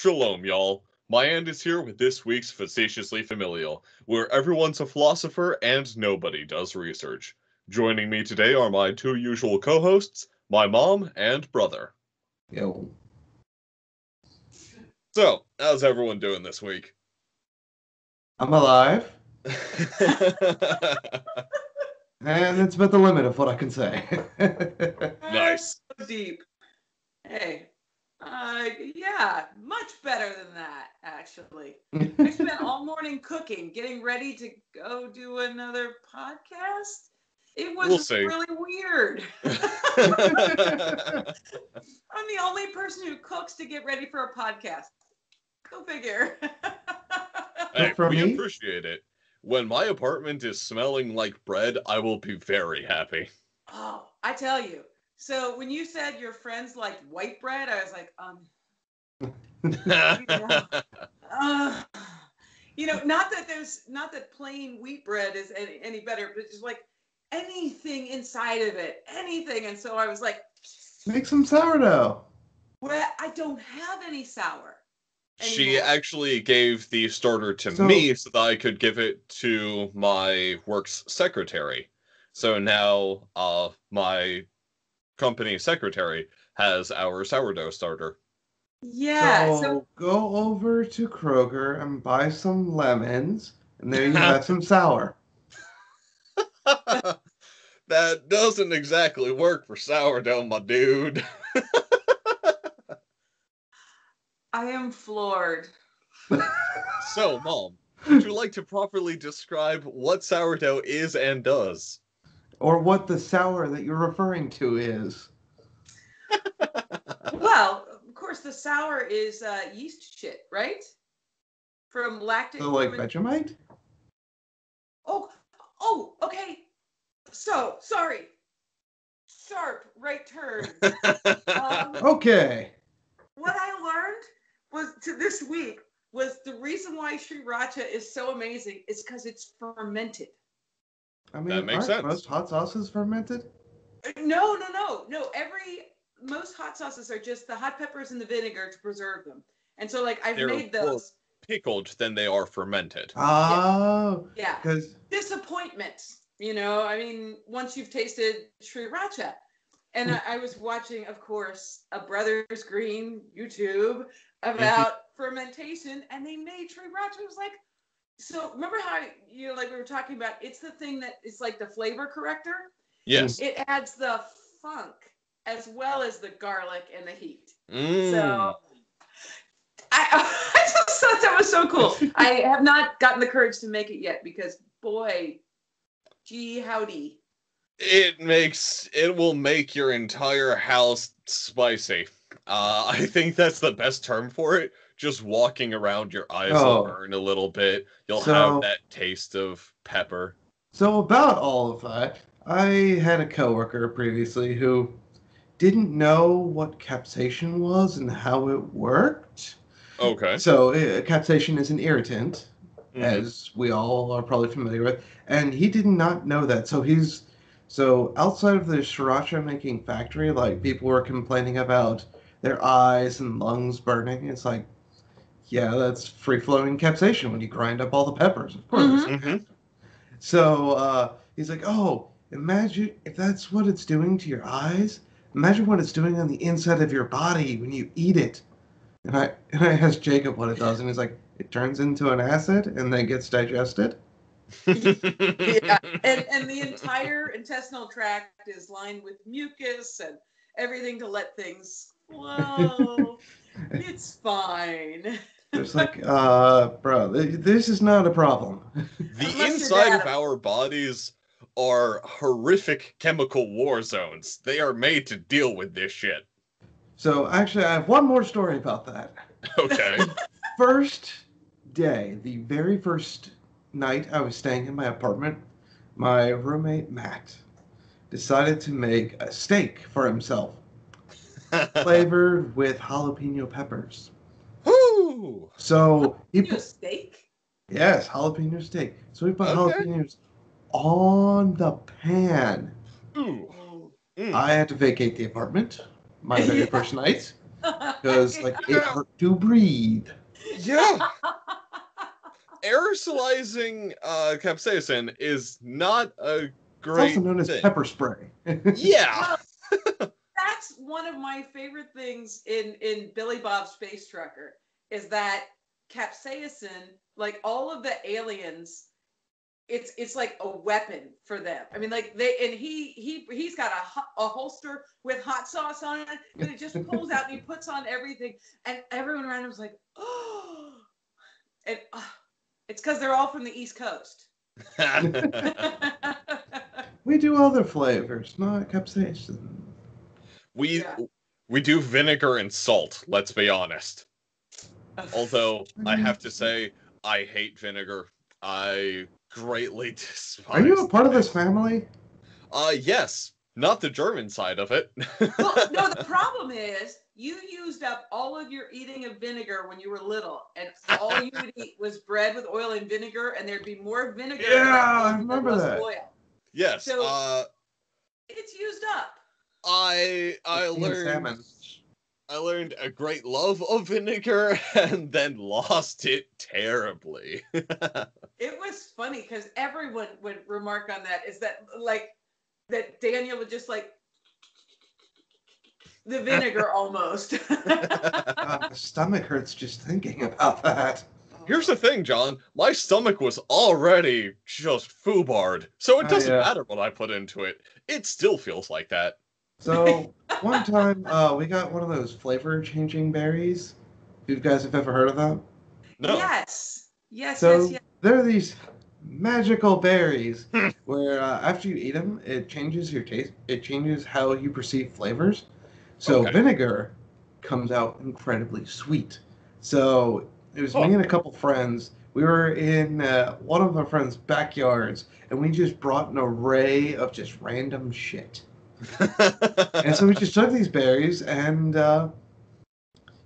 Shalom, y'all. My End is here with this week's Facetiously Familial, where everyone's a philosopher and nobody does research. Joining me today are my two usual co-hosts, my mom and brother. Yo. So, how's everyone doing this week? I'm alive. And it's about the limit of what I can say. Nice. So deep. Hey. Yeah, much better than that, actually. I spent all morning cooking, getting ready to go do another podcast. It was really weird. I'm the only person who cooks to get ready for a podcast. Go figure. Hey, we appreciate it. When my apartment is smelling like bread, I will be very happy. Oh, I tell you. So when you said your friends liked white bread, I was like, not that plain wheat bread is any better, but just like anything inside of it, anything. And so I was like, make some sourdough. Well, I don't have any sour anymore. She actually gave the starter to me so that I could give it to my work's secretary. So now my company secretary has our sourdough starter. Yeah. So go over to Kroger and buy some lemons, and there you have some sour. That doesn't exactly work for sourdough, my dude. I am floored. So, Mom, would you like to properly describe what sourdough is and does? Or what the sour that you're referring to is. Well, of course, the sour is yeast shit, right? From lactic. So, like Vegemite? Oh, okay. So, sorry. Sharp right turn. Okay. What I learned this week was the reason why Sriracha is so amazing is because it's fermented. I mean, that makes sense. Most hot sauces fermented? No. Most hot sauces are just the hot peppers and the vinegar to preserve them. And so, like, I've made those. More pickled than they are fermented. Oh. Yeah. Disappointment. I mean, once you've tasted Sriracha. And I was watching, of course, A Brother's Green YouTube about fermentation, and they made Sriracha. It was like, so remember how, like we were talking about, it's the thing that is like the flavor corrector? Yes. It adds the funk as well as the garlic and the heat. Mm. So I just thought that was so cool. I have not gotten the courage to make it yet because, boy, gee howdy. It will make your entire house spicy. I think that's the best term for it. Just walking around, your eyes will burn a little bit. You'll have that taste of pepper. So about all of that, I had a coworker previously who didn't know what capsaicin was and how it worked. Okay. So capsaicin is an irritant, as we all are probably familiar with, and he did not know that. So outside of the Sriracha making factory, like, people were complaining about their eyes and lungs burning. It's like, yeah, that's free-flowing capsaicin when you grind up all the peppers, of course. So he's like, oh, imagine if that's what it's doing to your eyes. Imagine what it's doing on the inside of your body when you eat it. And I asked Jacob what it does, and he's like, it turns into an acid and then gets digested. Yeah, and the entire intestinal tract is lined with mucus and everything to let things flow. It's fine. It's like, bro, this is not a problem. The inside of our bodies are horrific chemical war zones. They are made to deal with this shit. So, actually, I have one more story about that. Okay. First day, the very first night I was staying in my apartment, my roommate, Matt, decided to make a steak for himself, flavored with jalapeno peppers. Ooh. So he put steak? Yes, jalapeno steak. So he put jalapenos on the pan. Ooh. I had to vacate the apartment my very first night. because like it hurt to breathe. Yeah. Aerosolizing capsaicin is not a It's also great known as thing. pepper spray. Yeah. That's one of my favorite things in Billy Bob's Space Trucker is that capsaicin, like all of the aliens, it's like a weapon for them. I mean, like he's got a holster with hot sauce on it that he just pulls out and he puts on everything, and everyone around him is like, oh, and it's because they're all from the East Coast. We do other flavors, not capsaicin. We do vinegar and salt, let's be honest. Although I have to say, I hate vinegar. I greatly despise. Are you a part of this family? Yes. Not the German side of it. Well, no, the problem is you used up all of your eating of vinegar when you were little, and all you would eat was bread with oil and vinegar, and there'd be more vinegar I remember that. oil. Yes. So it's used up. I learned a great love of vinegar and then lost it terribly. It was funny because everyone would remark on that, is that like that Daniel would just like the vinegar almost. The stomach hurts just thinking about that. Here's the thing, John. My stomach was already just foobarred, so it doesn't matter what I put into it. It still feels like that. So one time we got one of those flavor-changing berries. You guys have ever heard of them? No. Yes. So there are these magical berries where after you eat them, it changes your taste. It changes how you perceive flavors. So vinegar comes out incredibly sweet. So it was me and a couple friends. We were in one of our friends' backyards, and we just brought an array of just random shit. And so we just took these berries and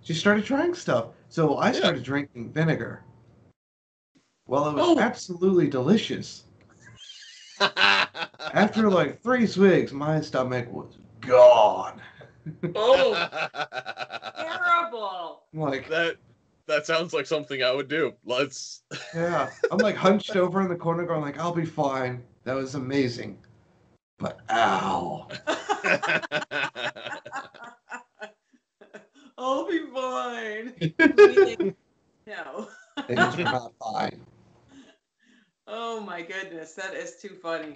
just started trying stuff. So I started drinking vinegar. Well, it was absolutely delicious. After like 3 swigs, my stomach was gone. Oh, terrible! Like that sounds like something I would do. Let's. Yeah, I'm like hunched over in the corner, going like, "I'll be fine. That was amazing." But ow! I'll be fine. No. Things are not fine. Oh my goodness, that is too funny.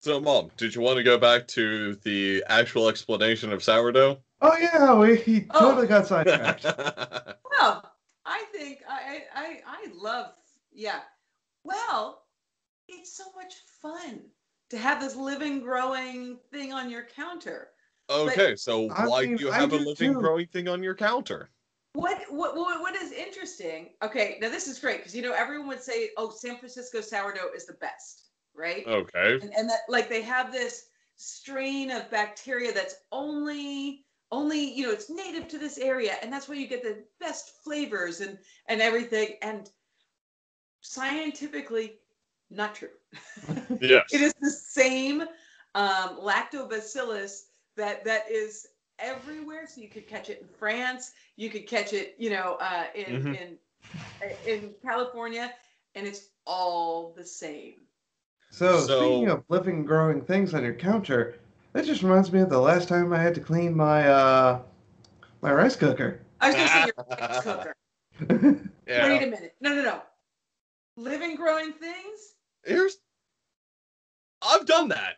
So, Mom, did you want to go back to the actual explanation of sourdough? Oh yeah, we totally got sidetracked. Well, I think I love Well, it's so much fun to have this living, growing thing on your counter. Okay, so why do you have a living, growing thing on your counter? What is interesting? Okay, now this is great because everyone would say, "Oh, San Francisco sourdough is the best," right? Okay. And that like they have this strain of bacteria that's only it's native to this area, and that's where you get the best flavors and everything. And scientifically, not true. Yes. It is the same lactobacillus that is everywhere. So you could catch it in France, you could catch it, in California, and it's all the same. So speaking of living, growing things on your counter, that just reminds me of the last time I had to clean my my rice cooker. I was going to say your rice cooker. Yeah. Wait a minute. No. Living, growing things? I've done that.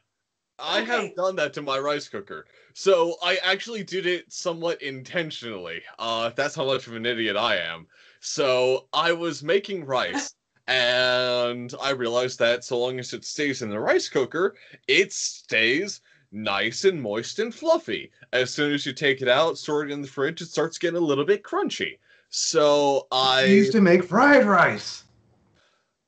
I have done that to my rice cooker. So I actually did it somewhat intentionally. That's how much of an idiot I am. So I was making rice, and I realized that so long as it stays in the rice cooker, it stays nice and moist and fluffy. As soon as you take it out, store it in the fridge, it starts getting a little bit crunchy. So I used to make fried rice.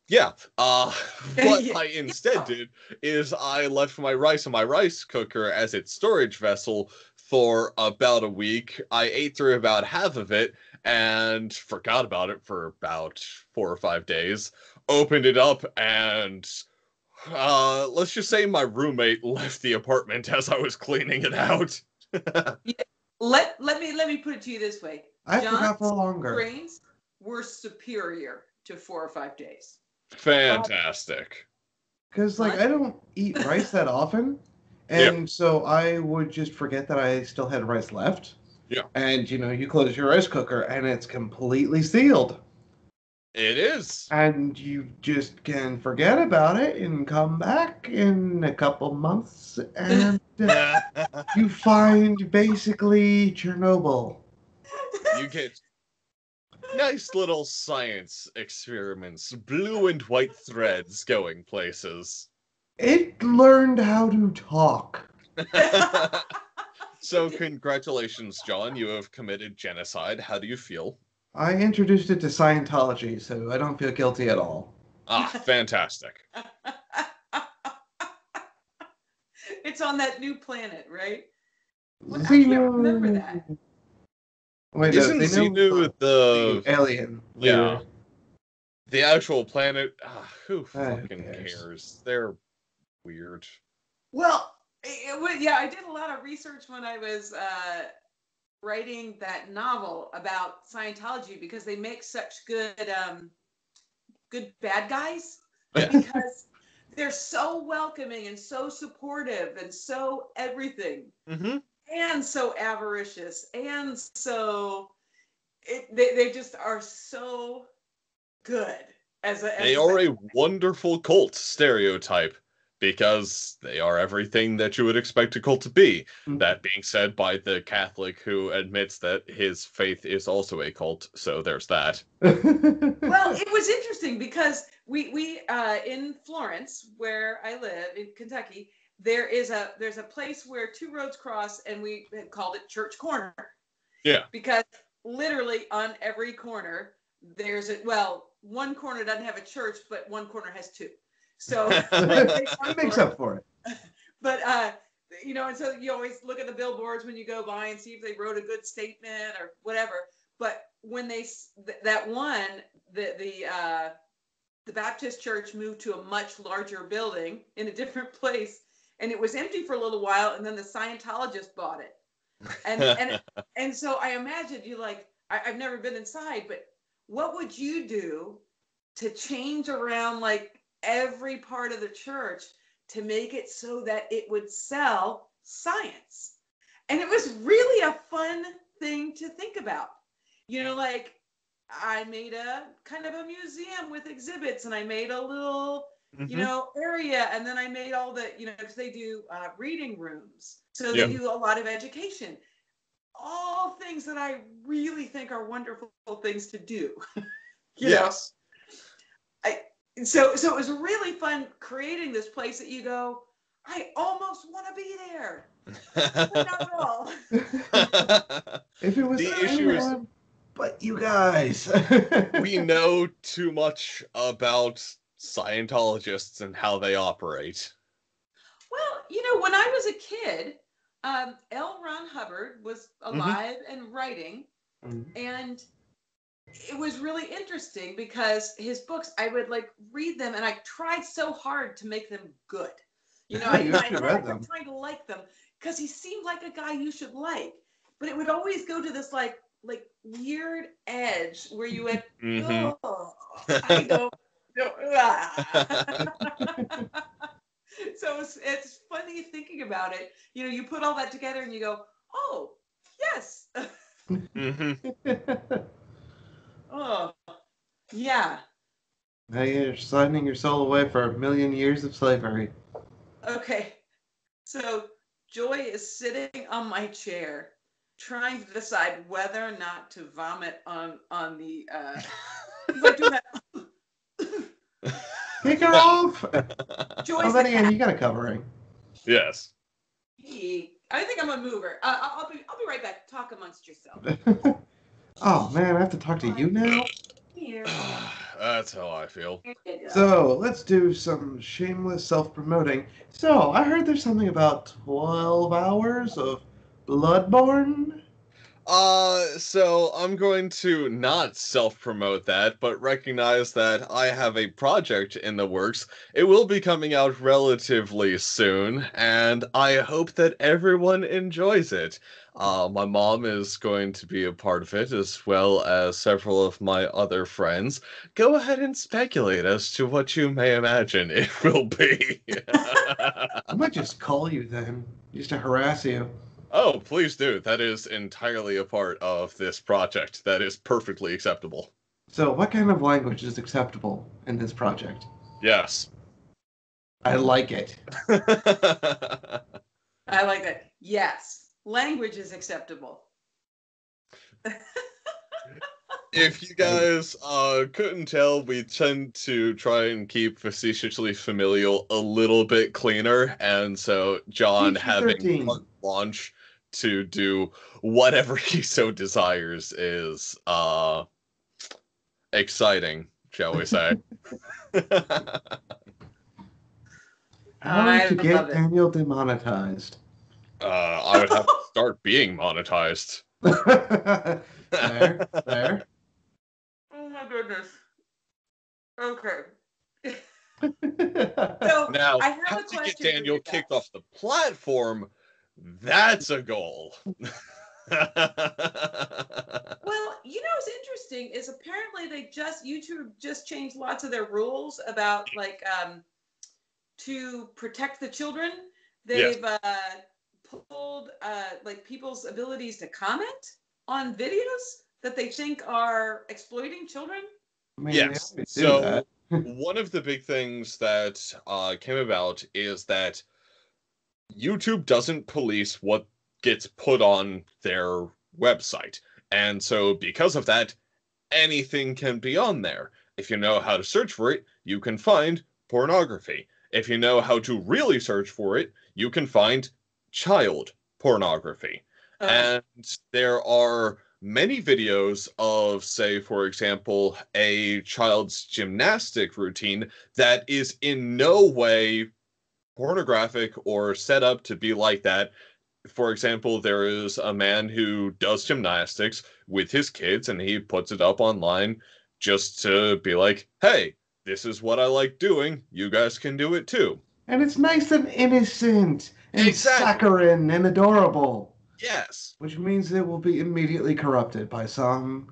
Yeah, what I instead did is I left my rice in my rice cooker as its storage vessel for about a week. I ate through about half of it and forgot about it for about 4 or 5 days. Opened it up and let's just say my roommate left the apartment as I was cleaning it out. Yeah, let me put it to you this way. I John's forgot for longer. grains were superior to 4 or 5 days. Fantastic. Because, like, I don't eat rice that often. Yep. And so I would just forget that I still had rice left. Yeah. And, you close your rice cooker and it's completely sealed. It is. And you just can forget about it and come back in a couple months and you find basically Chernobyl. You get nice little science experiments, blue and white threads going places. It learned how to talk. So congratulations, John. You have committed genocide. How do you feel? I introduced it to Scientology, so I don't feel guilty at all. Ah, fantastic. It's on that new planet, right? I Xenu. can't remember that. Wait, Isn't Xenu the alien Yeah. leader? The actual planet? Who Who fucking cares? cares? They're weird. Well, yeah, I did a lot of research when I was writing that novel about Scientology because they make such good bad guys. Yeah. Because they're so welcoming and so supportive and so everything. Mm-hmm. And so avaricious and so they just are so good They are a wonderful cult stereotype because they are everything that you would expect a cult to be. That being said, by the Catholic who admits that his faith is also a cult, so there's that. Well, it was interesting because we in Florence, where I live in Kentucky, there's a place where two roads cross, and we had called it Church Corner. Yeah. Because literally on every corner there's one corner doesn't have a church, but one corner has two. So it makes up for it. But and so you always look at the billboards when you go by and see if they wrote a good statement or whatever. But when the Baptist church moved to a much larger building in a different place, and it was empty for a little while, and then the Scientologist bought it. And so I imagine you I've never been inside, but what would you do to change around like every part of the church to make it so that it would sell science? And it was really a fun thing to think about. I made a kind of a museum with exhibits, and I made a little area, and then I made all the because they do reading rooms, so they do a lot of education, all things that I really think are wonderful things to do. Yes. So it was really fun creating this place that you go, I almost want to be there, but not at all. If it was anyone but you guys. We know too much about Scientologists and how they operate. Well, when I was a kid, L. Ron Hubbard was alive and writing, and it was really interesting because his books, I would read them, and I tried so hard to make them good. I kept trying to like them because he seemed like a guy you should like, but it would always go to this like weird edge where you went, I don't know. So it's funny thinking about it. You put all that together and you go, oh, yes. Oh, yeah. Now you're signing your soul away for 1,000,000 years of slavery. Okay. So Joy is sitting on my chair trying to decide whether or not to vomit on the Kick her off. Joy's then again, you got a covering. Yes. I think I'm gonna move her. I'll be right back. Talk amongst yourself. Oh man, I have to talk to you now? Here. That's how I feel. So let's do some shameless self-promoting. So I heard there's something about 12 hours of Bloodborne. So I'm going to not self-promote that, but recognize that I have a project in the works. It will be coming out relatively soon, and I hope that everyone enjoys it. My mom is going to be a part of it, as well as several of my other friends. Go ahead and speculate as to what you may imagine it will be. I might just call you then, just to harass you. Oh, please do. That is entirely a part of this project. That is perfectly acceptable. So, what kind of language is acceptable in this project? Yes. I like it. I like that. Yes, language is acceptable. If you guys couldn't tell, we tend to try and keep Facetiously Familial a little bit cleaner, and so John having PG-13. carte launch to do whatever he so desires is exciting, shall we say. How I to love get it. Daniel demonetized? I would have to start being monetized. There. Oh my goodness. Okay. So, Now, I have how a to get question for Daniel you guys. kicked off the platform, that's a goal. Well, what's interesting is apparently YouTube just changed lots of their rules about to protect the children. Yes. They've pulled people's abilities to comment on videos that they think are exploiting children. I mean, Yes. they always do So that. one of the big things that came about is that YouTube doesn't police what gets put on their website. And so because of that, anything can be on there. If you know how to search for it, you can find pornography. If you know how to really search for it, you can find child pornography. And there are many videos of, say, for example, a child's gymnastic routine that is in no way pornographic or set up to be like that. For example, there is a man who does gymnastics with his kids and he puts it up online just to be like, hey, this is what I like doing. You guys can do it too. And it's nice and innocent and Exactly. saccharine and adorable, Yes. which means it will be immediately corrupted by some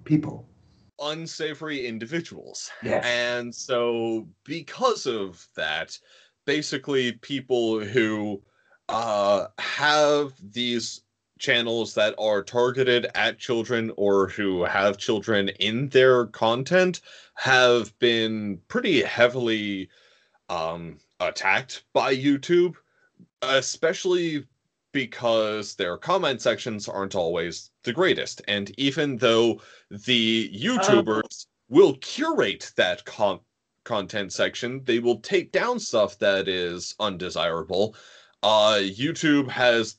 people. Unsavory individuals. Yes. And so, because of that, basically, people who have these channels that are targeted at children or who have children in their content have been pretty heavily attacked by YouTube, especially because their comment sections aren't always the greatest. And even though the YouTubers will curate that content section, they will take down stuff that is undesirable. YouTube has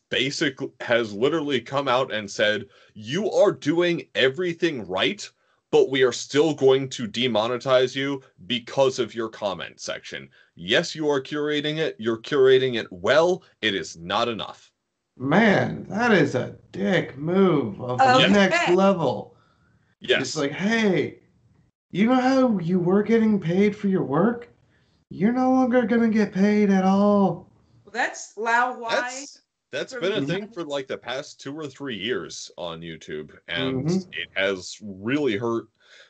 literally come out and said, you are doing everything right, but we are still going to demonetize you because of your comment section. Yes, you are curating it. You're curating it well. It is not enough. Man, that is a dick move of the Okay. next level. It's Yes. like, hey, you know how you were getting paid for your work? You're no longer going to get paid at all. Well, that's Lao Wai. That's been a thing for like the past 2 or 3 years on YouTube, and it has really hurt.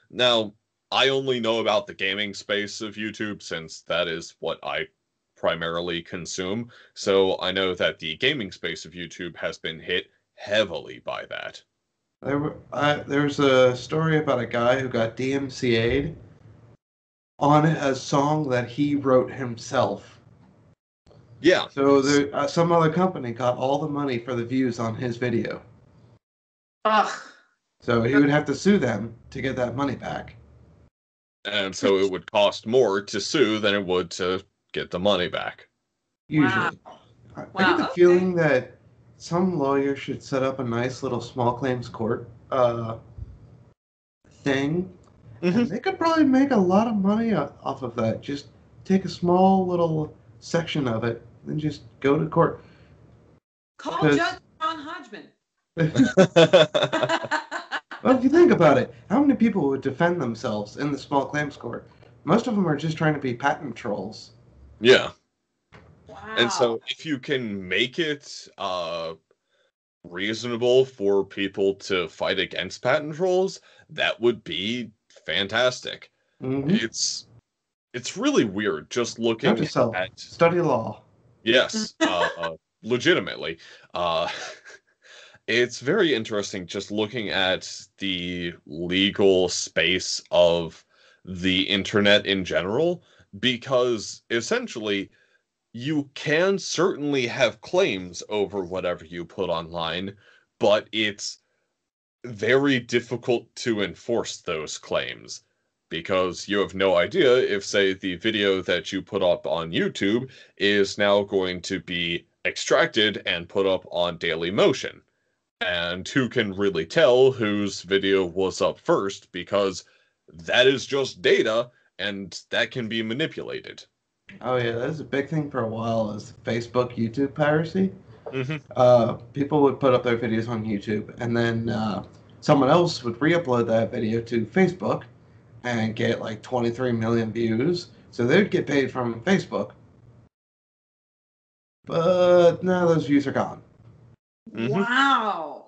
Now, I only know about the gaming space of YouTube since that is what I primarily consume. So I know that the gaming space of YouTube has been hit heavily by that. There's a story about a guy who got DMCA'd on a song that he wrote himself. Yeah. So some other company got all the money for the views on his video. Ugh. So he would have to sue them to get that money back. And so it would cost more to sue than it would to get the money back. Usually. Wow. I get the feeling that some lawyer should set up a nice little small claims court thing. And they could probably make a lot of money off of that. Just take a small little section of it and just go to court. Call Judge John Klansmen. Well, if you think about it, how many people would defend themselves in the small claims court? Most of them are just trying to be patent trolls. Yeah. And Wow. so if you can make it reasonable for people to fight against patent trolls, that would be fantastic. Mm-hmm. It's really weird just Note looking to self: at study law. yes, legitimately. Uh it's very interesting just looking at the legal space of the internet in general, because essentially you can certainly have claims over whatever you put online, but it's very difficult to enforce those claims because you have no idea if, say, the video that you put up on YouTube is now going to be extracted and put up on Dailymotion. And who can really tell whose video was up first, because that is just data and that can be manipulated. Oh yeah, that was a big thing for a while. Is Facebook, YouTube piracy. Hmm. People would put up their videos on YouTube, and then someone else would re-upload that video to Facebook and get like 23 million views. So they'd get paid from Facebook. But now those views are gone. Hmm. Wow.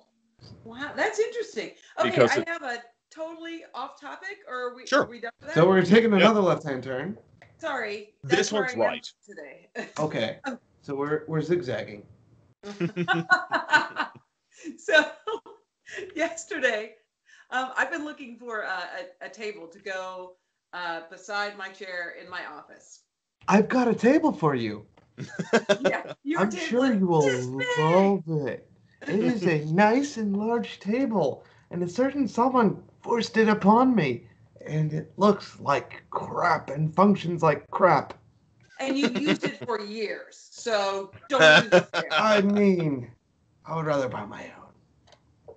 Wow, that's interesting. Okay, Because I it, have a totally off topic, or are sure, we done with So that? we're taking yeah, another left-hand turn. Sorry, this that's where one's I am right. today. Okay. So we're zigzagging. So yesterday, I've been looking for a table to go beside my chair in my office. I've got a table for you. Yeah, your I'm table sure is you this will big. love it. It is a nice and large table, and a certain someone forced it upon me, and it looks like crap and functions like crap. And you've used it for years, so don't even go there. I mean, I would rather buy my own.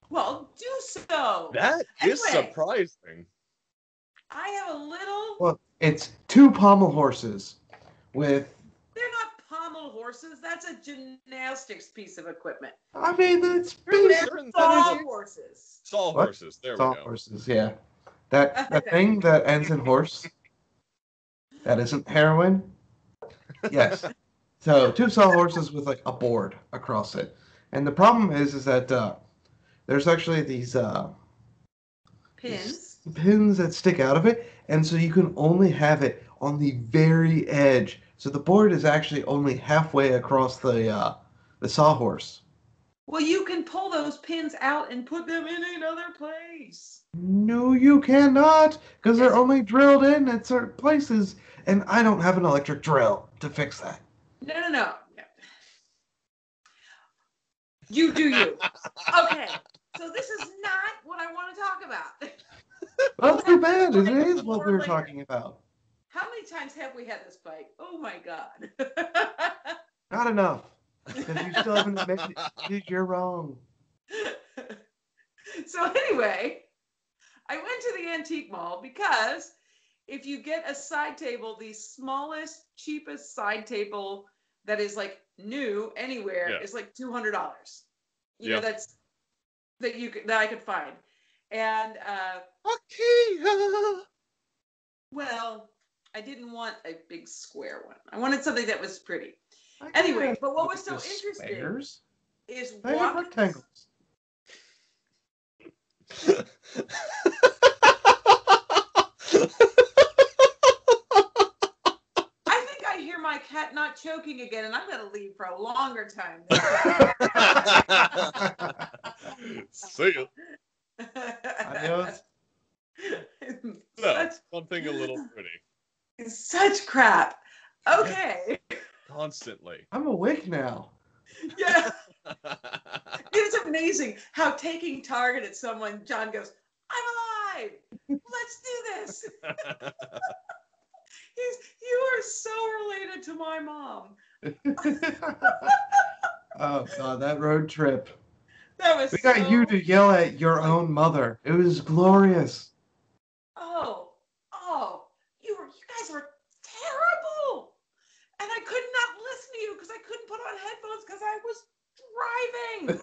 Well, do so. That is Anyway, surprising. I have a little. Well, it's two pommel horses with. They're not pommel horses. That's a gymnastics piece of equipment. I mean, that's Really They're certain things saw are horses. saw what? horses. There we Saw go. horses, yeah. That Thank thing you. that ends in horse, that isn't heroin. Yes. So two sawhorses with like a board across it, and the problem is that there's actually these Pins. pins that stick out of it, and so you can only have it on the very edge. So the board is actually only halfway across the sawhorse. Well, you can pull those pins out and put them in another place. No, you cannot, because they're Yes. only drilled in at certain places, and I don't have an electric drill to fix that. No, no, no. You do you. Okay. So this is not what I want to talk about. Well, We'll that's too have this bad. It fight is what we more were later. talking about. How many times have we had this fight? Oh my God. Not enough, because you still haven't admitted you're wrong. So anyway, I went to the antique mall because if you get a side table, the smallest, cheapest side table that is like new anywhere Yeah. is like $200. You Yeah. know, that I could find. And Okay. well, I didn't want a big square one. I wanted something that was pretty. Anyway, but what was so interesting Squares? is They have walking. rectangles. I think I hear my cat not choking again, and I'm going to leave for a longer time. See ya. Adios. No, something a little pretty. Such crap. Okay. Constantly. I'm awake now. Yeah. It's amazing how taking target at someone, John goes, I'm alive. Let's do this. You are so related to my mom. Oh God, that road trip. That was We got you to yell at your own mother. It was glorious. Oh, you guys were terrible. And I could not listen to you because I couldn't put on headphones because I was driving.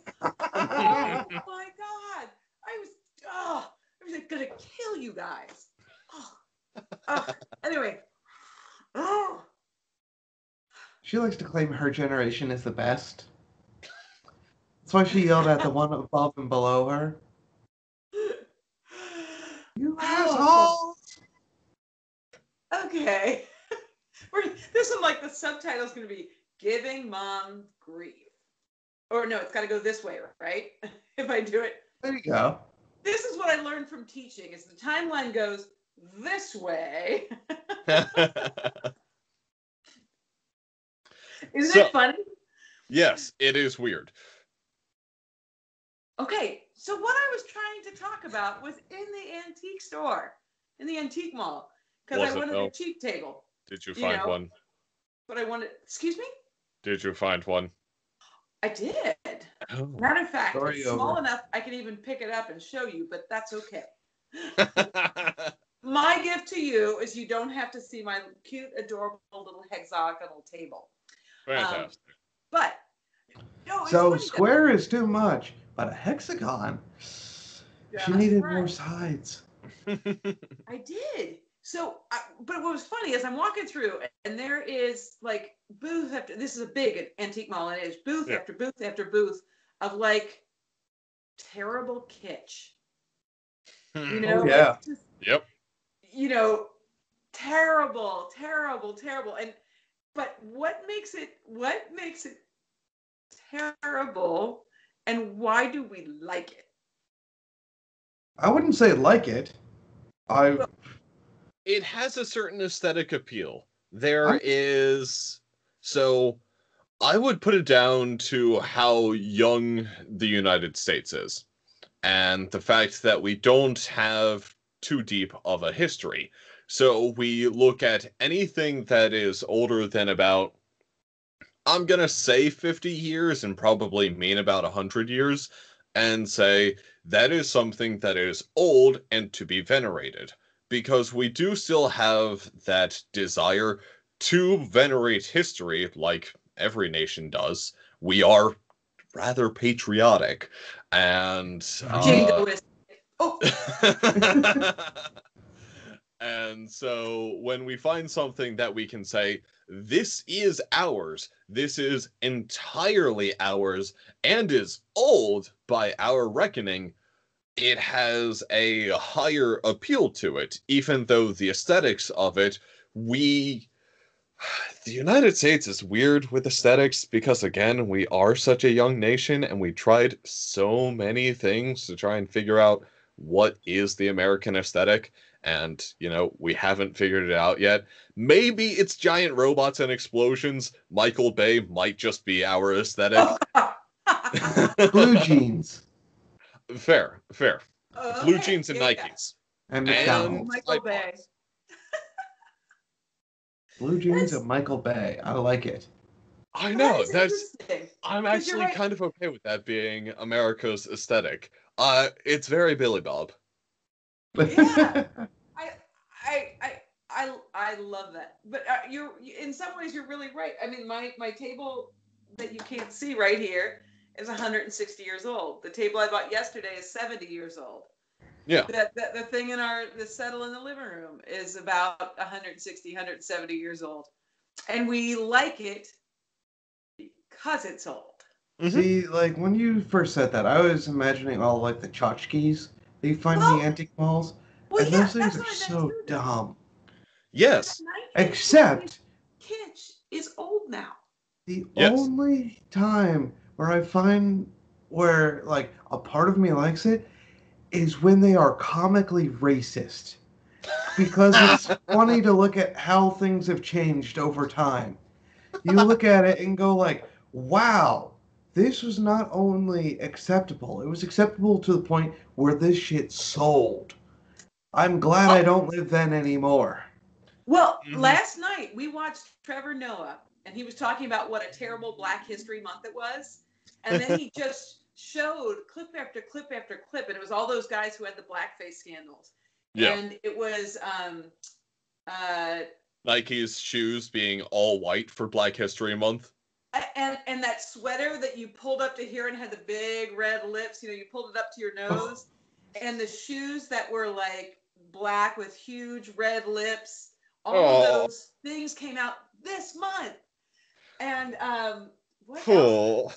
eyes. Anyway. Oh. She likes to claim her generation is the best. That's why she yelled at the one above and below her. You assholes! Okay. This one, like, the subtitle is going to be Giving Mom Grief. Or no, it's got to go this way, right? If I do it. There you go. This is what I learned from teaching, is the timeline goes this way. Isn't it funny? Yes, it is weird. Okay, so what I was trying to talk about was in the antique store, in the antique mall, because I wanted a cheap table. Did you find one? But I wanted, excuse me? Did you find one? I did. Oh. Matter of fact, it's small enough I can even pick it up and show you, but that's okay. My gift to you is you don't have to see my cute, adorable little hexagonal table. Fantastic. But no, so square is too much, but a hexagon. She needed more sides. I did. So, but what was funny is I'm walking through, and there is like booth after. This is a big antique mall, and it is booth after booth after booth of like terrible kitsch. You know? Yeah. Just, yep. You know, terrible, terrible, terrible. And but what makes it terrible, and why do we like it? I wouldn't say like it. It has a certain aesthetic appeal. There is... So, I would put it down to how young the United States is. And the fact that we don't have too deep of a history. So we look at anything that is older than about, I'm going to say 50 years and probably mean about 100 years, and say that is something that is old and to be venerated. Because we do still have that desire to venerate history like every nation does. We are rather patriotic. And and so when we find something that we can say, this is ours, this is entirely ours, and is old by our reckoning, it has a higher appeal to it, even though the aesthetics of it, the United States is weird with aesthetics because, again, we are such a young nation and we tried so many things to try and figure out what is the American aesthetic. And, we haven't figured it out yet. Maybe it's giant robots and explosions. Michael Bay might just be our aesthetic. Blue jeans. Fair. Okay. Blue jeans and Nikes. And McDonald's. Michael Bay. Blue jeans and Michael Bay. I like it. I know. I'm actually kind of okay with that being America's aesthetic. It's very Billy Bob. Yeah. I love that. But you're in some ways you're really right. I mean, my table that you can't see right here is 160 years old. The table I bought yesterday is 70 years old. Yeah. The thing in the settle in the living room is about 160, 170 years old. And we like it because it's old. Mm-hmm. See, like, when you first said that, I was imagining all, like, the tchotchkes that you find in the antique malls. Well, and those things are so dumb. Yes. Except... kitsch is old now. The only time where I find where, like, a part of me likes it is when they are comically racist. Because it's funny to look at how things have changed over time. You look at it and go like, wow, this was not only acceptable, it was acceptable to the point where this shit sold. I'm glad I don't live then anymore. Well, last night we watched Trevor Noah, and he was talking about what a terrible Black History Month it was. And then he just showed clip after clip after clip, and it was all those guys who had the blackface scandals. Yeah. And it was Nike's shoes being all white for Black History Month. And that sweater that you pulled up to here and had the big red lips, you pulled it up to your nose. And the shoes that were like black with huge red lips. All of Oh, those things came out this month. And what else? cool.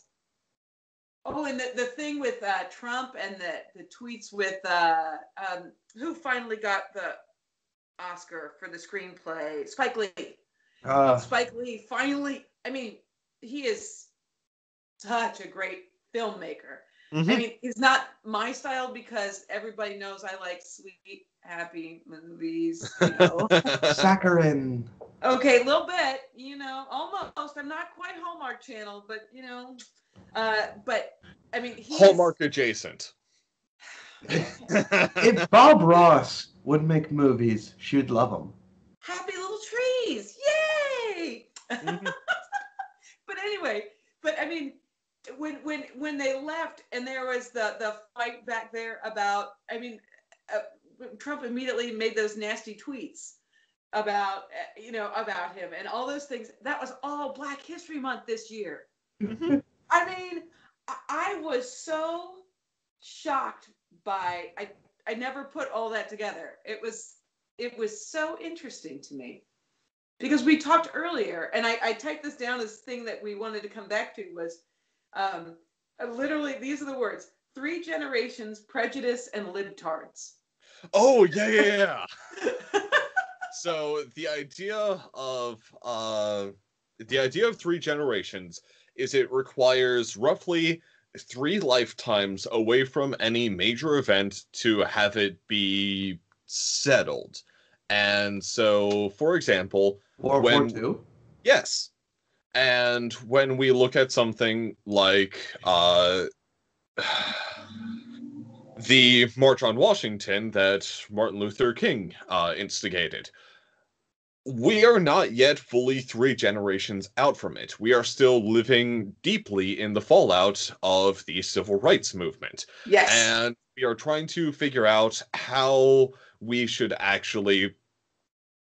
Oh, and the thing with Trump and the tweets with who finally got the Oscar for the screenplay? Spike Lee. Spike Lee finally, I mean, he is such a great filmmaker. I mean, he's not my style because everybody knows I like sweet, happy movies, you know. Saccharine. Okay, a little bit, you know, almost. I'm not quite Hallmark Channel, but you know, but I mean, Hallmark adjacent. If Bob Ross would make movies, she'd love them. Happy little trees, yay! But anyway, but I mean, when they left and there was the fight back there about, I mean, Trump immediately made those nasty tweets about about him and all those things. That was all Black History Month this year. I mean, I was so shocked by I never put all that together. It was so interesting to me. Because we talked earlier, and I typed this down as thing that we wanted to come back to was literally, these are the words: 3 generations, prejudice, and libtards. Oh, yeah. So the idea of 3 generations is it requires roughly 3 lifetimes away from any major event to have it be settled. And so, for example, World War II? Yes. And when we look at something like the March on Washington that Martin Luther King instigated, we are not yet fully 3 generations out from it. We are still living deeply in the fallout of the civil rights movement. Yes. And we are trying to figure out how we should actually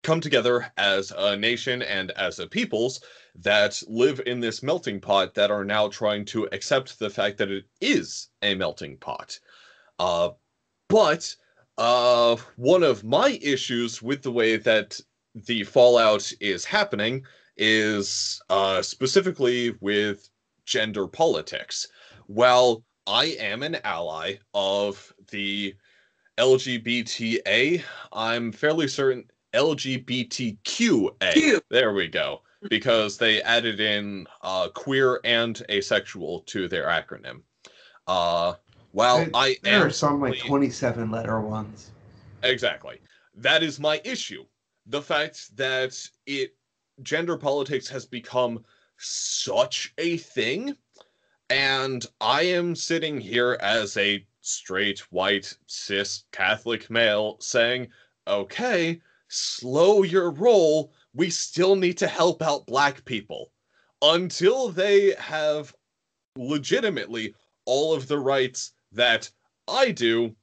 come together as a nation and as a peoples that live in this melting pot that are now trying to accept the fact that it is a melting pot. But one of my issues with the way that the fallout is happening is specifically with gender politics. While I am an ally of the LGBTA, I'm fairly certain LGBTQA. Q. There we go. Because they added in queer and asexual to their acronym. While there are some like 27 letter ones. Exactly. That is my issue. The fact that gender politics has become such a thing, and I am sitting here as a straight, white, cis, Catholic male saying, okay, slow your roll. We still need to help out Black people. Until they have legitimately all of the rights that I do,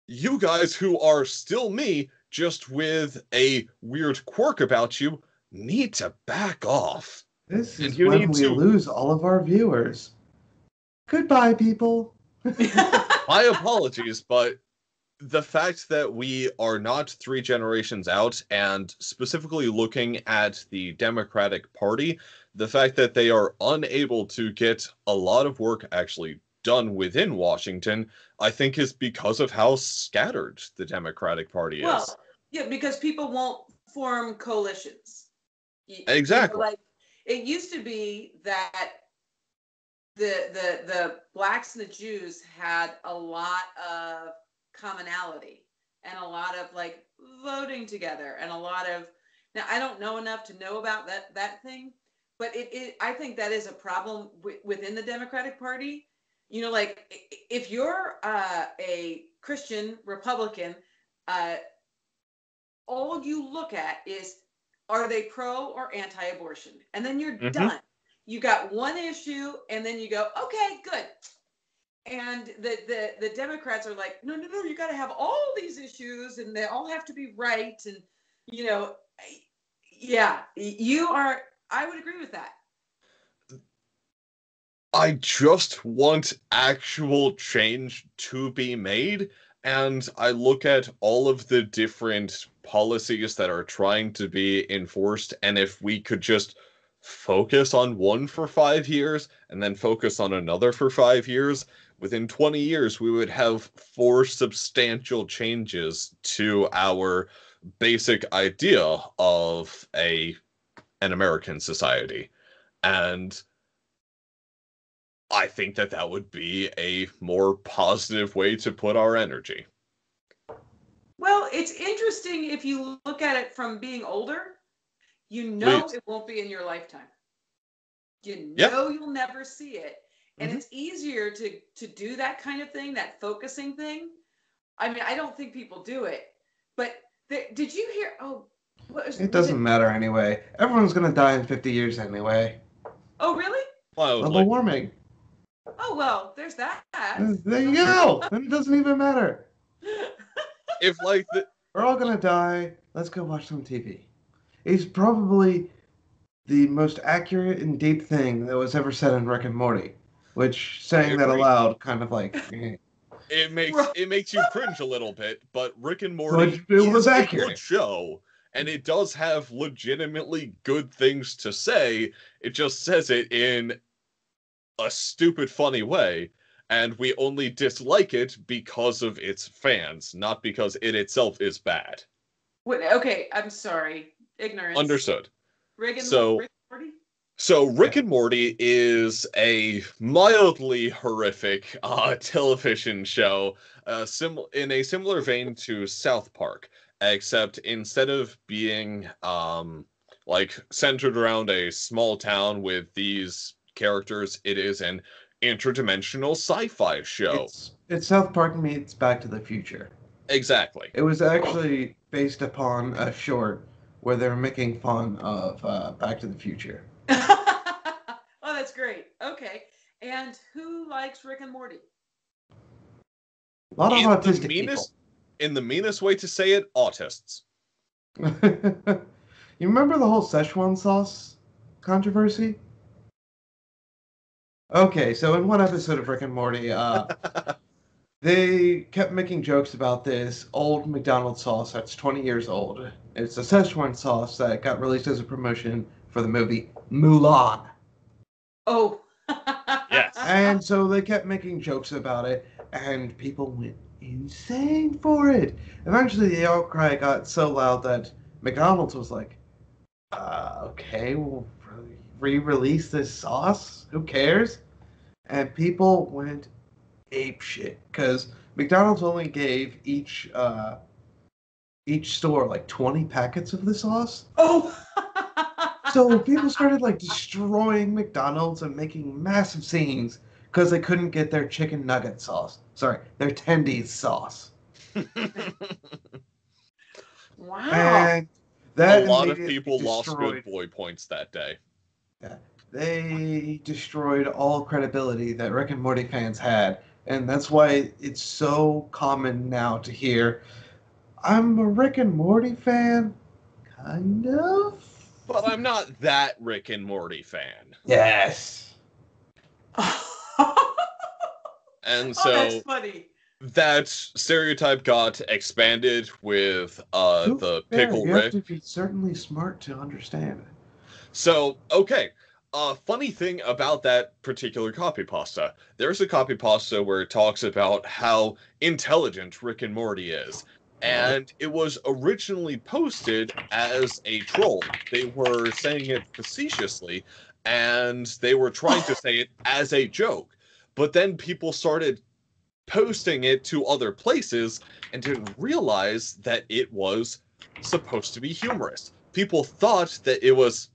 you guys who are still me, just with a weird quirk about you, need to back off. This is when we lose all of our viewers. Goodbye, people. My apologies, but the fact that we are not 3 generations out, and specifically looking at the Democratic Party, the fact that they are unable to get a lot of work actually done within Washington, I think is because of how scattered the Democratic Party is. Well, yeah, because people won't form coalitions. Exactly. Like, it used to be that the blacks and the Jews had a lot of commonality and a lot of like voting together and a lot of, now I don't know enough to know about that thing, but I think that is a problem within the Democratic Party. You know, like if you're a Christian Republican, all you look at is, are they pro or anti-abortion? And then you're done. You got one issue, and then you go, okay, good. And the Democrats are like, no, you got to have all these issues, and they all have to be right. And, you know, yeah, I would agree with that. I just want actual change to be made, And I look at all of the different policies that are trying to be enforced, and if we could just focus on one for 5 years and then focus on another for 5 years, within 20 years, we would have four substantial changes to our basic idea of an American society. And I think that that would be a more positive way to put our energy. Well, it's interesting if you look at it from being older, you know Please. it won't be in your lifetime. You Yeah. know you'll never see it. And Mhm. it's easier to do that kind of thing, that focusing thing. I mean, I don't think people do it. But did you hear? Oh, It was doesn't it? matter anyway. Everyone's gonna die in 50 years anyway. Oh, really? Global Wildly. warming. Oh, well, there's that. There you go. Then it doesn't even matter. If like the We're all gonna die. Let's go watch some TV. It's probably the most accurate and deep thing that was ever said in Rick and Morty, which I saying that agree. aloud kind of like, It makes you cringe a little bit, but Rick and but Morty it was is a good accurate. show, and it does have legitimately good things to say. It just says it in a stupid funny way, and we only dislike it because of its fans, not because it itself is bad. Okay, I'm sorry. Ignorance. Understood. Rick and So Morty? So Yeah. Rick and Morty is a mildly horrific television show, in a similar vein to South Park, except instead of being like centered around a small town with these characters, it is an interdimensional sci-fi show. It's South Park meets Back to the Future. Exactly. It was actually based upon a short where they were making fun of Back to the Future. Oh, that's great. Okay. And who likes Rick and Morty? A lot of In the autistic meanest, in the meanest way to say it, autists. people. You remember the whole Szechuan sauce controversy? Okay, so in one episode of Rick and Morty, they kept making jokes about this old McDonald's sauce that's 20 years old. It's a Szechuan sauce that got released as a promotion for the movie Mulan. Oh. Yes. And so they kept making jokes about it, and people went insane for it. Eventually, the outcry got so loud that McDonald's was like, okay, we'll re-release this sauce. Who cares? And people went ape shit because McDonald's only gave each store like 20 packets of the sauce. Oh. So people started like destroying McDonald's and making massive scenes because they couldn't get their chicken nugget sauce. Sorry, their tendies sauce. Wow. And A that lot of immediately people lost good destroyed. boy points that day. Yeah, they destroyed all credibility that Rick and Morty fans had, and that's why it's so common now to hear, "I'm a Rick and Morty fan," kind of. But I'm not that Rick and Morty fan. Yes. And Oh, that's so funny. that stereotype got expanded with To be the fair, Pickle you have Rick. to be certainly smart to understand it. So, okay. Funny thing about that particular copy pasta. There's a copy pasta where it talks about how intelligent Rick and Morty is. And it was originally posted as a troll. They were saying it facetiously, and they were trying to say it as a joke. But then people started posting it to other places and didn't realize that it was supposed to be humorous. People thought that it was,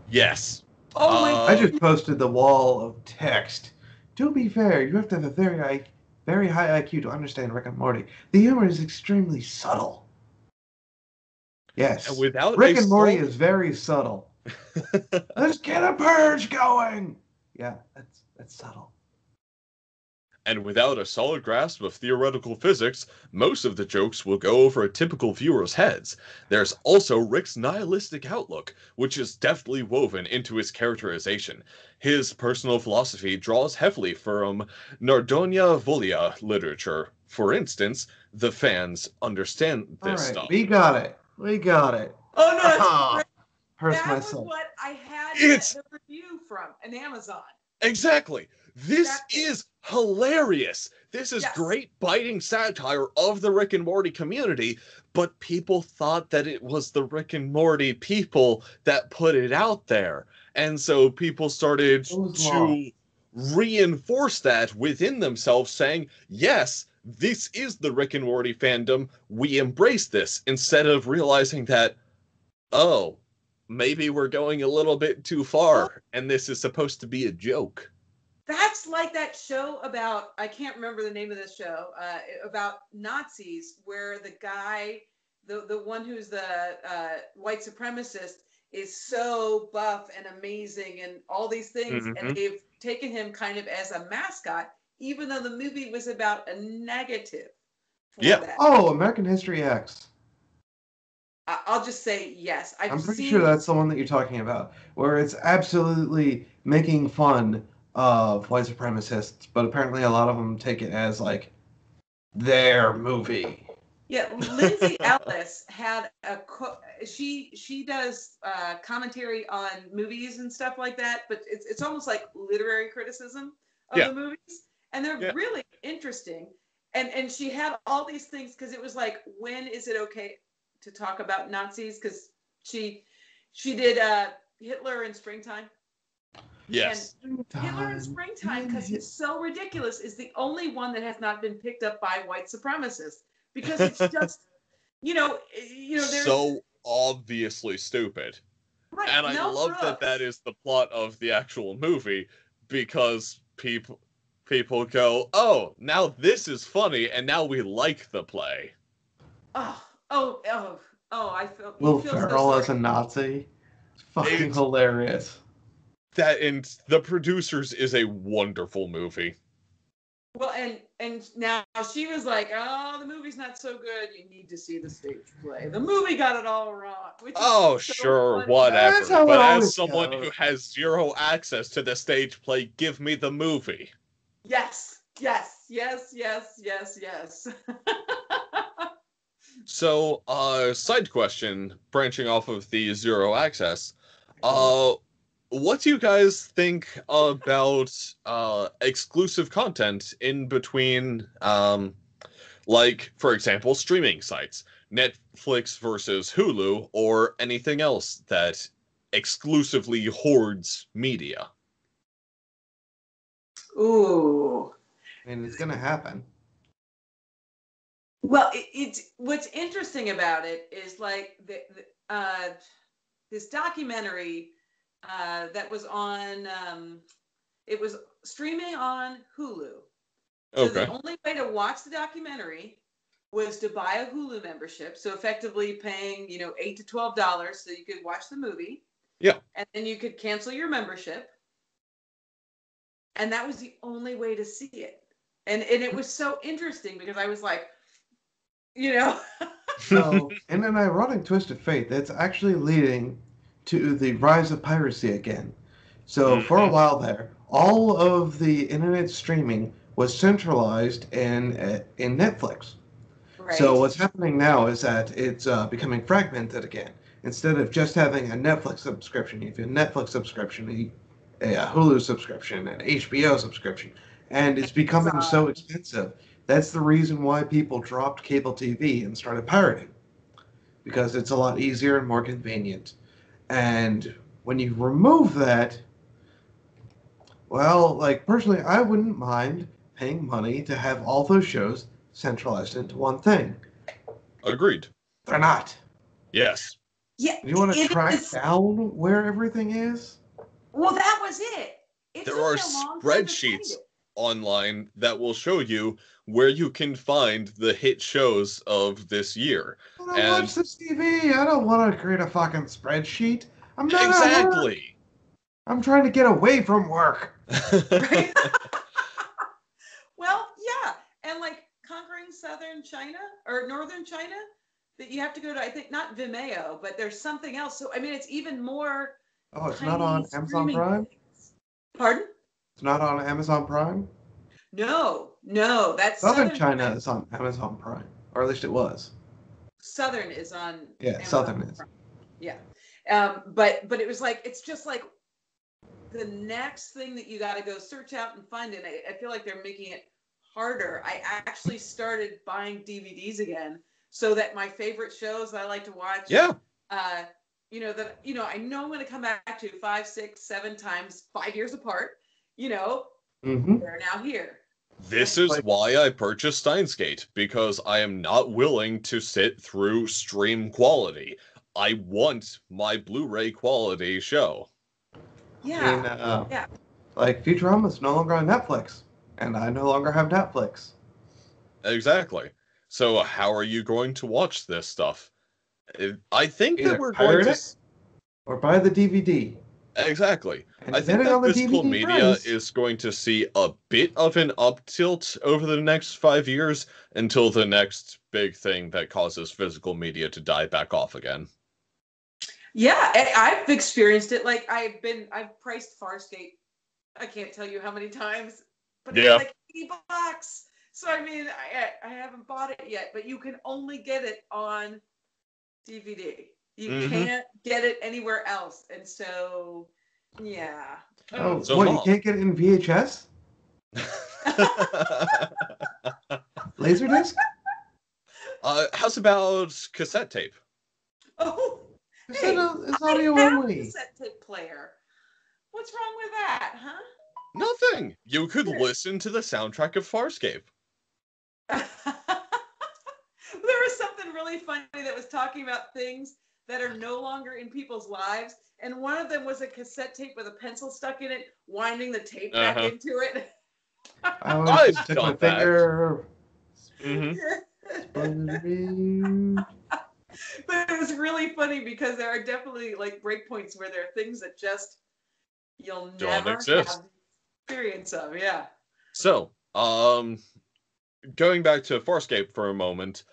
yes. Oh my I Uh, just posted the wall of text. To be fair, you have to have a very high IQ to understand Rick and Morty. The humor is extremely subtle. and Yes, without a Rick and Morty salt, is very subtle. Let's get a purge going. Yeah, that's subtle. And without a solid grasp of theoretical physics, most of the jokes will go over a typical viewer's heads. There's also Rick's nihilistic outlook, which is deftly woven into his characterization. His personal philosophy draws heavily from Nardonia Volia literature. For instance, the fans understand All this right, stuff. we got it. We got it. Oh no, that's Ah, hurts that my was soul. what I had It's- the review from an Amazon. Exactly. This That's it. is hilarious. This is Yes. great biting satire of the Rick and Morty community, but people thought that it was the Rick and Morty people that put it out there. And so people started to reinforce that within themselves, saying, yes, this is the Rick and Morty fandom. We embrace this, instead of realizing that, oh, maybe we're going a little bit too far, and this is supposed to be a joke. That's like that show about, I can't remember the name of this show, about Nazis, where the guy, the one who's the white supremacist, is so buff and amazing and all these things, and they've taken him kind of as a mascot, even though the movie was about a negative for that. Oh, American History X. I'll just say yes. I'm pretty sure that's the one that you're talking about, where it's absolutely making fun of white supremacists, but apparently a lot of them take it as like their movie. Yeah, Lindsay Ellis had she does commentary on movies and stuff like that, but it's almost like literary criticism of the movies, and they're really interesting. And she had all these things because it was like, when is it okay to talk about Nazis? Because she did Hitler in Springtime. Yes. And Hitler in Springtime, because he's so ridiculous, is the only one that has not been picked up by white supremacists, because it's just, there's so obviously stupid. Right, and I love that is the plot of the actual movie, because people go, oh, now this is funny, and now we like the play. I feel Will so Ferrell sorry. as a Nazi? It's fucking hilarious. That, and The Producers is a wonderful movie. Well, and now she was like, oh, the movie's not so good. You need to see the stage play. The movie got it all wrong. Which Oh, is so sure, funny. whatever. That's how it But as always someone goes. who has zero access to the stage play, give me the movie. Yes, yes, yes, yes, yes, yes. So, side question, branching off of the zero access. What do you guys think about exclusive content in between, like, for example, streaming sites, Netflix versus Hulu, or anything else that exclusively hoards media? Ooh. I mean, it's gonna happen. Well, it's what's interesting about it is like this documentary that was on. It was streaming on Hulu. So Okay. the only way to watch the documentary was to buy a Hulu membership. So effectively paying, $8 to $12 so you could watch the movie. Yeah. And then you could cancel your membership. And that was the only way to see it. And it was so interesting because I was like, So, in an ironic twist of fate, that's actually leading to the rise of piracy again. So, for a while there, all of the internet streaming was centralized in Netflix. Right. So, what's happening now is that it's becoming fragmented again. Instead of just having a Netflix subscription, you have a Netflix subscription, a Hulu subscription, an HBO subscription, and it's becoming so expensive. That's the reason why people dropped cable TV and started pirating, because it's a lot easier and more convenient. And when you remove that, well, like personally, I wouldn't mind paying money to have all those shows centralized into one thing. Agreed. They're not. Yes. Yeah. Do you want to track down where everything is? Well, that was it. There are spreadsheets online that will show you where you can find the hit shows of this year. I watch this TV. I don't want to create a fucking spreadsheet. I'm not exactly. I'm trying to get away from work. Well, southern China or northern China that you have to go to. I think not Vimeo, but there's something else. So I mean, it's even more. Oh, it's not on Amazon Prime? Things. Pardon? It's not on Amazon Prime? No, that's Southern China is on Amazon Prime, or at least it was. Southern is on. Yeah, Amazon Southern is. Prime. Yeah, but it was like it's just like the next thing that you got to go search out and find it. I feel like they're making it harder. I actually started buying DVDs again so that my favorite shows I like to watch. Yeah. I know I'm going to come back to 5, 6, 7 times, 5 years apart. They're now here. This is why I purchased Steins Gate, because I am not willing to sit through stream quality. I want my Blu-ray quality show. Yeah. Yeah. Like Futurama is no longer on Netflix, and I no longer have Netflix. Exactly. So how are you going to watch this stuff? I think Either that we're pirate going it or buy the DVD. Exactly. And I think depending that on the physical DVD media price, is going to see a bit of an up tilt over the next 5 years until the next big thing that causes physical media to die back off again. Yeah, I've experienced it. Like I've priced Farscape. I can't tell you how many times, but it's like $80. So I mean, I haven't bought it yet, but you can only get it on DVD. You can't get it anywhere else, and so yeah. Oh, So what? You can't get it in VHS? Laserdisc? How's about cassette tape? Oh, It's audio I have only. a cassette tape player. What's wrong with that, huh? Nothing. You could listen to the soundtrack of Farscape. There was something really funny that was talking about things that are no longer in people's lives, and one of them was a cassette tape with a pencil stuck in it, winding the tape back into it. I always stick my finger. But it was really funny because there are definitely like breakpoints where there are things that just you'll never have the experience of. Yeah. So, going back to Farscape for a moment,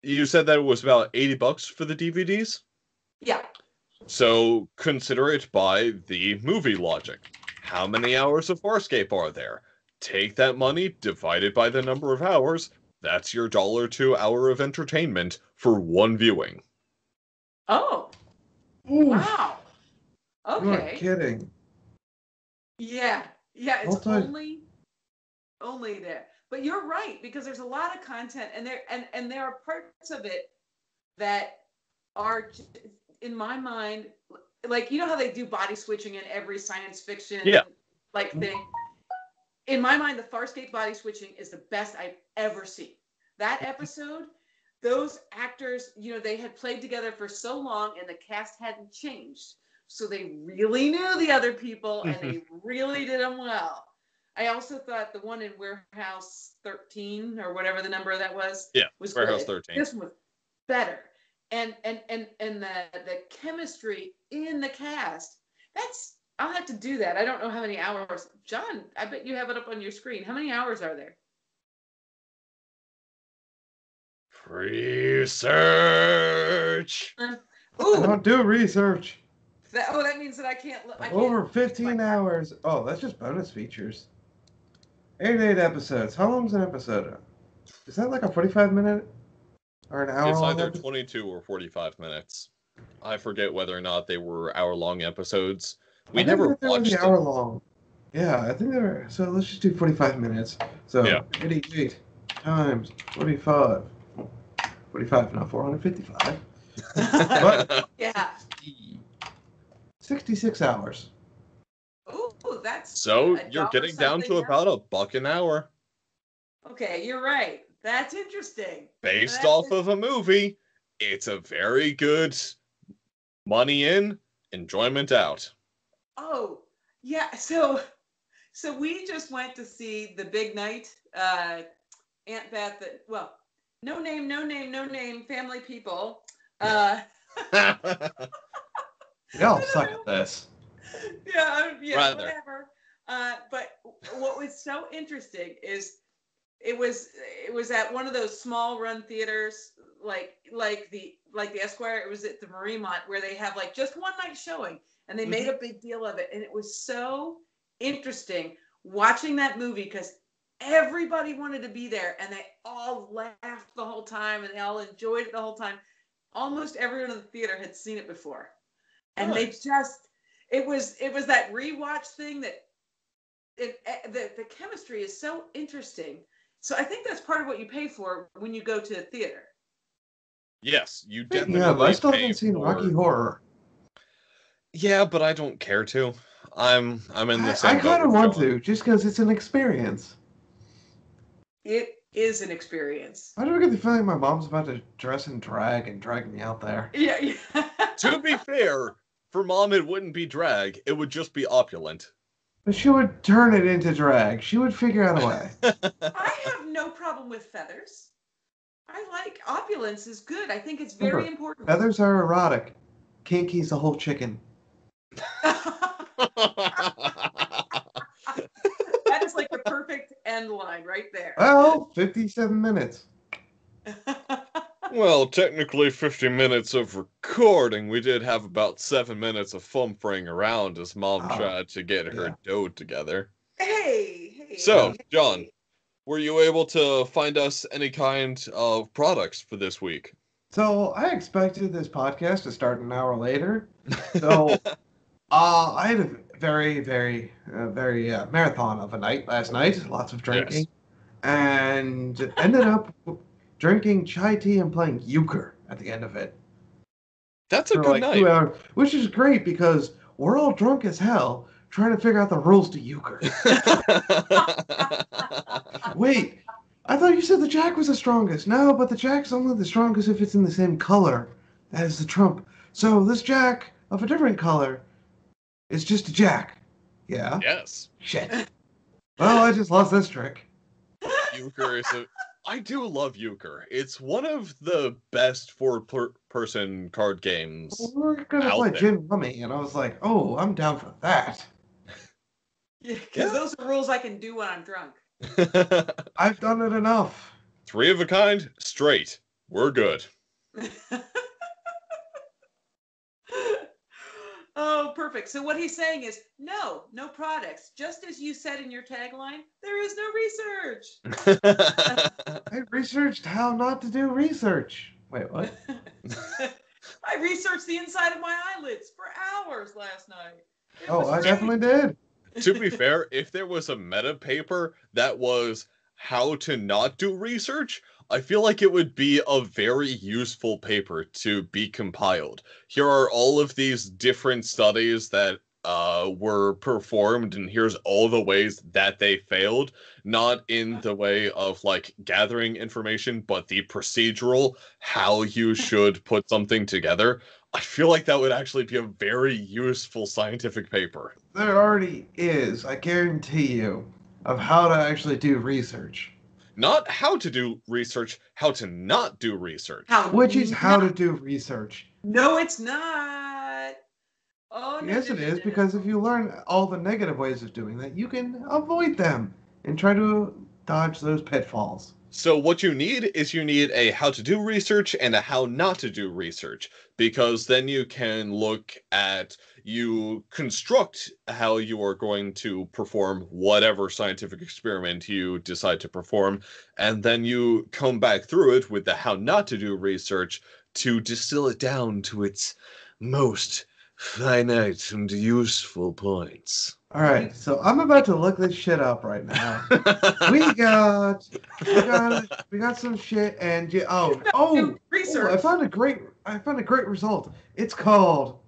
you said that it was about $80 for the DVDs? Yeah. So consider it by the movie logic. How many hours of Farscape are there? Take that money, divide it by the number of hours. That's your $1 hour of entertainment for one viewing. Oh. Oof. Wow. Okay. You're not kidding. Yeah. Yeah, it's only there. But you're right, because there's a lot of content and there are parts of it that are, in my mind, like, you know how they do body switching in every science fiction like thing? In my mind, the Farscape body switching is the best I've ever seen. That episode, those actors, they had played together for so long and the cast hadn't changed. So they really knew the other people and they really did them well. I also thought the one in Warehouse 13 or whatever the number of that was Warehouse good. 13. This one was better. And the chemistry in the cast, I'll have to do that. I don't know how many hours. John, I bet you have it up on your screen. How many hours are there? Research. I don't do research. That means that I can't. Over 15 hours. Oh, that's just bonus features. 88 episodes. How long's an episode? Is that like a 45-minute or an hour? It's either 22 or 45 minutes. I forget whether or not they were hour-long episodes. We never watched them. Hour-long. Yeah, I think they were. So let's just do 45 minutes. So 88 times 45. 45, not 455. But yeah. 66 hours. Oh, that's so you're getting down to about $1 an hour. Okay, you're right. That's interesting. Based off of a movie, it's a very good money in, enjoyment out. Oh, yeah. So we just went to see The Big Night. Aunt Beth. Well, no name. Family people. Y'all suck at this. Yeah, rather. Whatever. But what was so interesting is it was at one of those small run theaters, like the Esquire. It was at the Mariemont, where they have like just one night showing, and they made a big deal of it, and it was so interesting watching that movie because everybody wanted to be there, and they all laughed the whole time, and they all enjoyed it the whole time. Almost everyone in the theater had seen it before, and they just it was that rewatch thing that the chemistry is so interesting. So I think that's part of what you pay for when you go to a theater. Yes, you Speaking definitely of, I still pay haven't seen for... Rocky Horror. Yeah, but I don't care to. I'm in the I same boat kind of with want John. to, just because it's an experience. It is an experience. I don't get the feeling my mom's about to dress in drag and drag me out there. Yeah. To be fair, for Mom it wouldn't be drag, it would just be opulent. But she would turn it into drag. She would figure out a way. I have no problem with feathers. I like opulence is good. I think it's very important. Feathers are erotic. Kinky's the whole chicken. That is like the perfect end line right there. Well, 57 minutes. Well, technically 50 minutes of recording. We did have about 7 minutes of fumfering around as Mom tried to get her dough together. Hey. So, John, were you able to find us any kind of products for this week? So I expected this podcast to start an hour later. So I had a very marathon of a night last night. Lots of drinking. Yes. And ended up drinking chai tea and playing euchre at the end of it. That's a for good like night. 2 hours, which is great because we're all drunk as hell trying to figure out the rules to euchre. Wait, I thought you said the jack was the strongest. No, but the jack's only the strongest if it's in the same color as the trump. So this jack of a different color is just a jack. Yeah? Yes. Shit. Well, I just lost this trick. Euchre is I do love euchre. It's one of the best four-person card games. Well, we're gonna play Gin Rummy, and I was like, oh, I'm down for that. Yeah, because those are rules I can do when I'm drunk. I've done it enough. 3 of a kind, straight. We're good. Oh, perfect. So what he's saying is, no products. Just as you said in your tagline, there is no research. I researched how not to do research. Wait, what? I researched the inside of my eyelids for hours last night. I definitely did. To be fair, if there was a meta paper that was how to not do research, I feel like it would be a very useful paper to be compiled. Here are all of these different studies that were performed, and here's all the ways that they failed. Not in the way of like gathering information, but the procedural, how you should put something together. I feel like that would actually be a very useful scientific paper. There already is, I guarantee you, of how to actually do research. Not how to do research, how to not do research. Which is how to do research. No, it's not. Oh, yes, it is, because if you learn all the negative ways of doing that, you can avoid them and try to dodge those pitfalls. So what you need is a how to do research and a how not to do research, because then you can you construct how you are going to perform whatever scientific experiment you decide to perform, and then you come back through it with the how not to do research to distill it down to its most finite and useful points. All right, so I'm about to look this shit up right now. we got some shit, and research. I found a great result. It's called.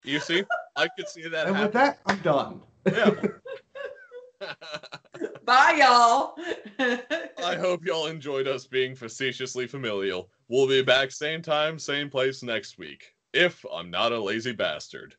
You see, I could see that. And happen. with that, I'm done. Yeah. Bye, y'all. I hope y'all enjoyed us being facetiously familial. We'll be back same time, same place next week. If I'm not a lazy bastard.